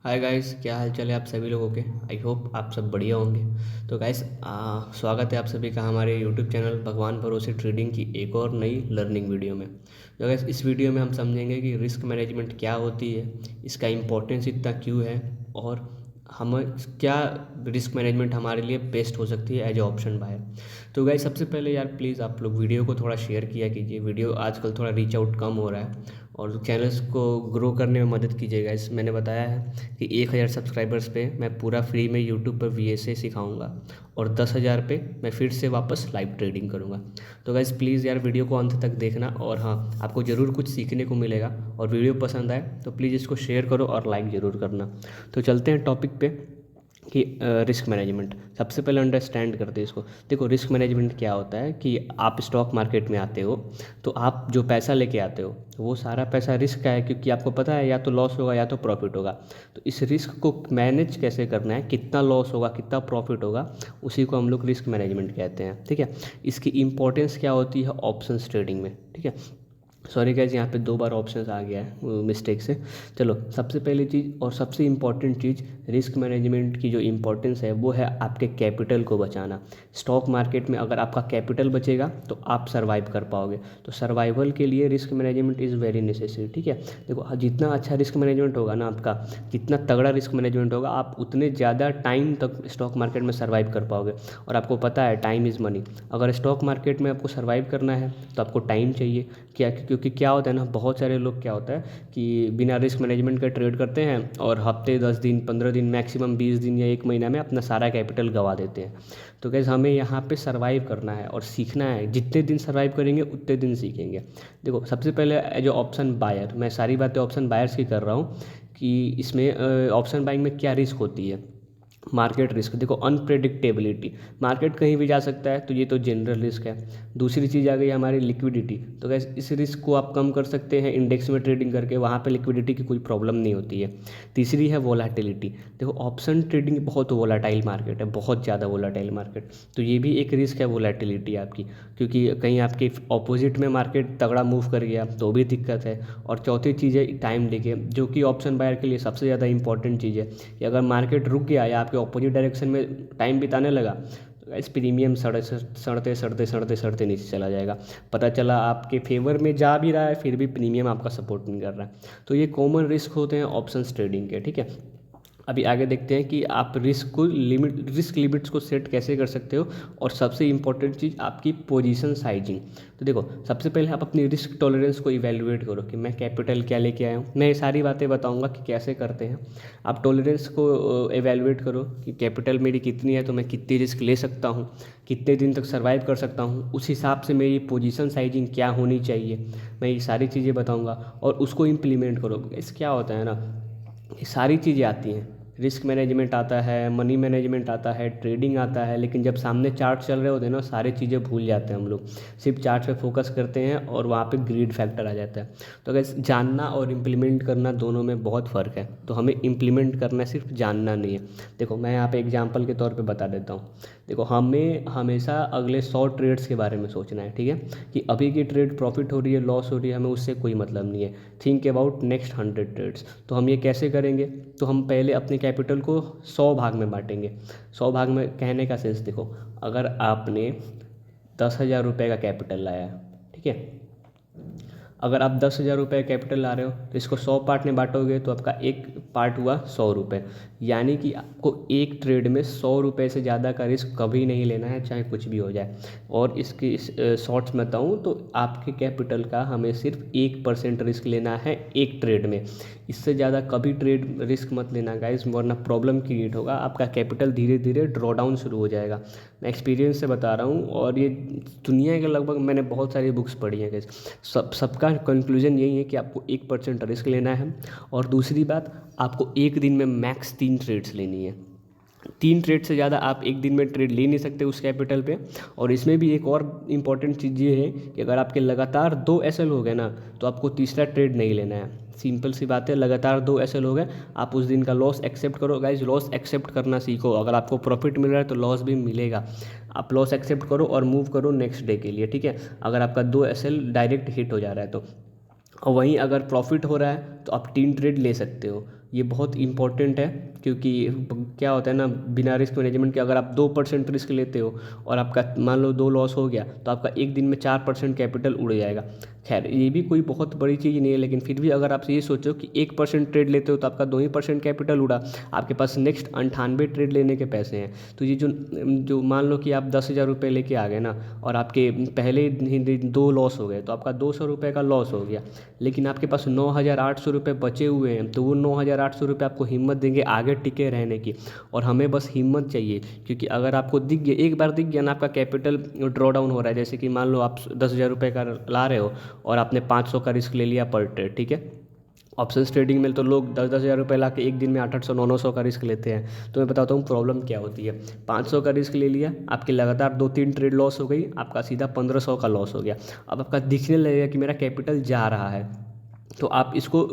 Hi guys, क्या हाल चाल है आप सभी लोगों के। आई होप आप सब बढ़िया होंगे। तो गाइस, स्वागत है आप सभी का हमारे यूट्यूब चैनल भगवान भरोसे ट्रेडिंग की एक और नई लर्निंग वीडियो में। तो गाइस, इस वीडियो में हम समझेंगे कि रिस्क मैनेजमेंट क्या होती है, इसका इम्पोर्टेंस इतना क्यों है, और हम क्या रिस्क मैनेजमेंट हमारे लिए बेस्ट हो सकती है एज ए ऑप्शन बायर। तो गाइस, सबसे पहले यार प्लीज़ आप लोग वीडियो को थोड़ा शेयर किया कीजिए। वीडियो आजकल थोड़ा रीच आउट कम हो रहा है और चैनल्स को ग्रो करने में मदद कीजिएगा। इस मैंने बताया है कि 1000 सब्सक्राइबर्स पे मैं पूरा फ्री में यूट्यूब पर VSA सिखाऊंगा और 10,000 पे मैं फिर से वापस लाइव ट्रेडिंग करूंगा। तो गाइस प्लीज़ यार वीडियो को अंत तक देखना, और हाँ, आपको ज़रूर कुछ सीखने को मिलेगा। और वीडियो पसंद आए तो प्लीज़ इसको शेयर करो और लाइक ज़रूर करना। तो चलते हैं टॉपिक पे कि रिस्क मैनेजमेंट। सबसे पहले अंडरस्टैंड करते हैं इसको। देखो, रिस्क मैनेजमेंट क्या होता है कि आप स्टॉक मार्केट में आते हो, तो आप जो पैसा लेके आते हो वो सारा पैसा रिस्क का है, क्योंकि आपको पता है या तो लॉस होगा या तो प्रॉफिट होगा। तो इस रिस्क को मैनेज कैसे करना है, कितना लॉस होगा कितना प्रॉफिट होगा, उसी को हम लोग रिस्क मैनेजमेंट कहते हैं। ठीक है, इसकी इंपॉर्टेंस क्या होती है ऑप्शंस ट्रेडिंग में। ठीक है, सॉरी गाइज, यहाँ पे 2 बार ऑप्शंस आ गया है मिस्टेक से। चलो, सबसे पहली चीज़ और सबसे इम्पॉर्टेंट चीज़ रिस्क मैनेजमेंट की जो इम्पोर्टेंस है वो है आपके कैपिटल को बचाना। स्टॉक मार्केट में अगर आपका कैपिटल बचेगा तो आप सर्वाइव कर पाओगे। तो सर्वाइवल के लिए risk management is very necessary. ठीक है, देखो, जितना अच्छा रिस्क मैनेजमेंट होगा ना आपका, जितना तगड़ा रिस्क मैनेजमेंट होगा, आप उतने ज़्यादा टाइम तक स्टॉक मार्केट में सर्वाइव कर पाओगे। और आपको पता है टाइम इज़ मनी। अगर स्टॉक मार्केट में आपको सर्वाइव करना है तो आपको टाइम चाहिए। क्या, क्योंकि क्या होता है ना, बहुत सारे लोग क्या होता है कि बिना रिस्क मैनेजमेंट का ट्रेड करते हैं और हफ्ते 10 दिन 15 दिन मैक्सिमम 20 दिन या 1 महीना में अपना सारा कैपिटल गंवा देते हैं। तो कैसे हमें यहाँ पे सर्वाइव करना है और सीखना है। जितने दिन सर्वाइव करेंगे उतने दिन सीखेंगे। देखो, सबसे पहले जो ऑप्शन बायर, मैं सारी बातें ऑप्शन बायर्स की कर रहा हूँ कि इसमें ऑप्शन बाइंग में क्या रिस्क होती है। मार्केट रिस्क, देखो, अनप्रेडिक्टेबिलिटी, मार्केट कहीं भी जा सकता है, तो ये तो जनरल रिस्क है। दूसरी चीज़ आ गई हमारी लिक्विडिटी। तो गैस, इस रिस्क को आप कम कर सकते हैं इंडेक्स में ट्रेडिंग करके, वहाँ पे लिक्विडिटी की कोई प्रॉब्लम नहीं होती है। तीसरी है वोलाटिलिटी। देखो, ऑप्शन ट्रेडिंग बहुत वोलाटाइल मार्केट है, बहुत ज़्यादा वोलाटाइल मार्केट। तो ये भी एक रिस्क है वोलाटिलिटी आपकी, क्योंकि कहीं आपके ऑपोजिट में मार्केट तगड़ा मूव कर गया तो भी दिक्कत है। और चौथी चीज़ है टाइम डिले, जो कि ऑप्शन बायर के लिए सबसे ज़्यादा इंपॉर्टेंट चीज़ है कि अगर मार्केट रुक गया या आपके ऑपोजिट डायरेक्शन में टाइम बिताने लगा, तो इस प्रीमियम सड़ते सड़ते सड़ते सड़ते नीचे चला जाएगा। पता चला आपके फेवर में जा भी रहा है, फिर भी प्रीमियम आपका सपोर्ट नहीं कर रहा है। तो ये कॉमन रिस्क होते हैं ऑप्शंस ट्रेडिंग के। ठीक है, अभी आगे देखते हैं कि आप रिस्क लिमिट्स को सेट कैसे कर सकते हो। और सबसे इम्पोर्टेंट चीज़ आपकी पोजीशन साइजिंग। तो देखो, सबसे पहले आप अपनी रिस्क टॉलरेंस को इवैल्यूएट करो कि मैं कैपिटल क्या लेके आया हूँ। मैं ये सारी बातें बताऊंगा कि कैसे करते हैं। आप टॉलरेंस को इवैल्यूएट करो कि कैपिटल मेरी कितनी है, तो मैं कितनी रिस्क ले सकता हूँ, कितने दिन तक सर्वाइव कर सकता हूँ, उस हिसाब से मेरी पोजीशन साइजिंग क्या होनी चाहिए। मैं ये सारी चीज़ें बताऊँगा और उसको इम्प्लीमेंट करो। इस क्या होता है ना, ये सारी चीज़ें आती हैं। रिस्क मैनेजमेंट आता है, मनी मैनेजमेंट आता है, ट्रेडिंग आता है, लेकिन जब सामने चार्ट चल रहे होते हैं ना, सारी चीज़ें भूल जाते हैं हम लोग। सिर्फ चार्ट पे फोकस करते हैं और वहाँ पे ग्रीड फैक्टर आ जाता है। तो अगर जानना और इम्प्लीमेंट करना दोनों में बहुत फ़र्क है। तो हमें इम्प्लीमेंट करना है, सिर्फ जानना नहीं है। देखो, मैं यहाँ पे एग्जांपल के तौर पे बता देता हूँ। देखो, हमें हमेशा अगले 100 ट्रेड्स के बारे में सोचना है। ठीक है, कि अभी की ट्रेड प्रॉफिट हो रही है लॉस हो रही है, हमें उससे कोई मतलब नहीं है। Think about next 100 trades. तो हम ये कैसे करेंगे, तो हम पहले अपने कैपिटल को 100 भाग में बांटेंगे। 100 भाग में कहने का सेंस, देखो, अगर आपने 10,000 रुपये का कैपिटल लाया है, ठीक है, अगर आप 10,000 रुपये कैपिटल ला रहे हो तो इसको 100 पार्ट में बांटोगे तो आपका एक पार्ट हुआ 100 रुपये। यानी कि आपको एक ट्रेड में 100 रुपये से ज़्यादा का रिस्क कभी नहीं लेना है, चाहे कुछ भी हो जाए। और इसकी शॉर्ट्स में बताऊँ तो आपके कैपिटल का हमें सिर्फ 1% रिस्क लेना है एक ट्रेड में। इससे ज़्यादा कभी ट्रेड रिस्क मत लेना गाइस, वरना प्रॉब्लम क्रिएट होगा। आपका कैपिटल धीरे धीरे ड्रॉ डाउन शुरू हो जाएगा। मैं एक्सपीरियंस से बता रहा हूँ, और ये दुनिया के लगभग मैंने बहुत सारी बुक्स पढ़ी हैं गाइस। सबका कंक्लूजन यही है कि आपको 1% रिस्क लेना है। और दूसरी बात, आपको एक दिन में मैक्स 3 ट्रेड्स लेनी है। 3 ट्रेड से ज़्यादा आप एक दिन में ट्रेड ले नहीं सकते उस कैपिटल पे। और इसमें भी एक और इम्पॉर्टेंट चीज़ ये है कि अगर आपके लगातार 2 SL हो गए ना, तो आपको तीसरा ट्रेड नहीं लेना है। सिंपल सी बात है, लगातार 2 SL हो गए, आप उस दिन का लॉस एक्सेप्ट करो। गाइज, लॉस एक्सेप्ट करना सीखो। अगर आपको प्रॉफिट मिल रहा है तो लॉस भी मिलेगा। आप लॉस एक्सेप्ट करो और मूव करो नेक्स्ट डे के लिए। ठीक है, अगर आपका 2 SL डायरेक्ट हिट हो जा रहा है तो। और वहीं अगर प्रॉफिट हो रहा है तो आप 3 ट्रेड ले सकते हो। ये बहुत इंपॉर्टेंट है, क्योंकि क्या होता है ना, बिना रिस्क मैनेजमेंट के अगर आप 2% रिस्क लेते हो और आपका मान लो 2 लॉस हो गया, तो आपका एक दिन में 4% कैपिटल उड़ जाएगा। खैर ये भी कोई बहुत बड़ी चीज़ नहीं है, लेकिन फिर भी अगर आप ये सोचो कि 1% ट्रेड लेते हो तो आपका 2% कैपिटल उड़ा, आपके पास नेक्स्ट 98 ट्रेड लेने के पैसे हैं। तो ये जो जो मान लो कि आप 10,000 रुपये लेके आ गए ना, और आपके पहले ही दिन 2 लॉस हो गए, तो आपका 200 रुपये का लॉस हो गया, लेकिन आपके पास 9,800 रुपये बचे हुए हैं। तो वो 9,800 रुपये आपको हिम्मत देंगे आगे टिके रहने की। और हमें बस हिम्मत चाहिए, क्योंकि अगर आपको दिख गया, एक बार दिख गया ना आपका कैपिटल ड्रॉ डाउन हो रहा है, जैसे कि मान लो आप 10,000 रुपये का ला रहे हो और आपने 500 का रिस्क ले लिया पर ट्रेड, ठीक है। ऑप्शंस ट्रेडिंग में तो लोग 10,000 रुपये ला के एक दिन में 800 900 का रिस्क लेते हैं। तो मैं बताता हूँ प्रॉब्लम क्या होती है। 500 का रिस्क ले लिया, आपकी लगातार 2-3 ट्रेड लॉस हो गई, आपका सीधा 1500 का लॉस हो गया। अब आपका दिखने लगेगा कि मेरा कैपिटल जा रहा है, तो आप इसको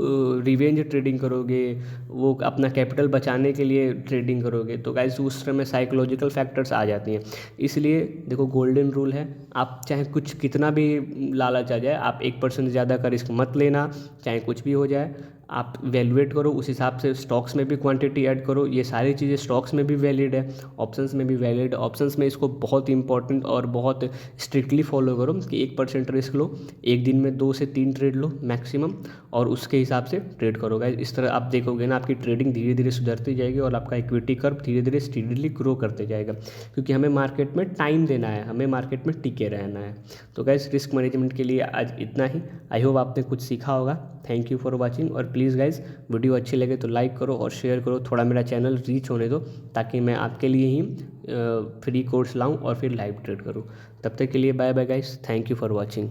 रिवेंज ट्रेडिंग करोगे, वो अपना कैपिटल बचाने के लिए ट्रेडिंग करोगे। तो गाइस उस समय साइकोलॉजिकल फैक्टर्स आ जाती हैं। इसलिए देखो, गोल्डन रूल है, आप चाहे कुछ कितना भी लालच आ जाए, आप 1% ज़्यादा का रिस्क मत लेना, चाहे कुछ भी हो जाए। आप वैल्यूएट करो, उस हिसाब से स्टॉक्स में भी क्वांटिटी ऐड करो। ये सारी चीज़ें स्टॉक्स में भी वैलिड है, ऑप्शंस में भी वैलिड। ऑप्शंस में इसको बहुत इंपॉर्टेंट और बहुत स्ट्रिक्टली फॉलो करो कि 1% रिस्क लो, एक दिन में 2 से 3 ट्रेड लो मैक्सिमम, और उसके हिसाब से ट्रेड करो गाइस। इस तरह आप देखोगे ना, आपकी ट्रेडिंग धीरे धीरे सुधरती जाएगी और आपका इक्विटी कर्व धीरे धीरे स्टीडीली ग्रो करते जाएगा, क्योंकि हमें मार्केट में टाइम देना है, हमें मार्केट में टिके रहना है। तो गाइस रिस्क मैनेजमेंट के लिए आज इतना ही। आई होप आपने कुछ सीखा होगा। Thank you for watching. और प्लीज़ गाइस, वीडियो अच्छी लगे तो लाइक करो और शेयर करो, थोड़ा मेरा चैनल रीच होने दो, ताकि मैं आपके लिए ही फ्री कोर्स लाऊं और फिर लाइव ट्रेड करूं। तब तक के लिए bye bye guys, thank you for watching.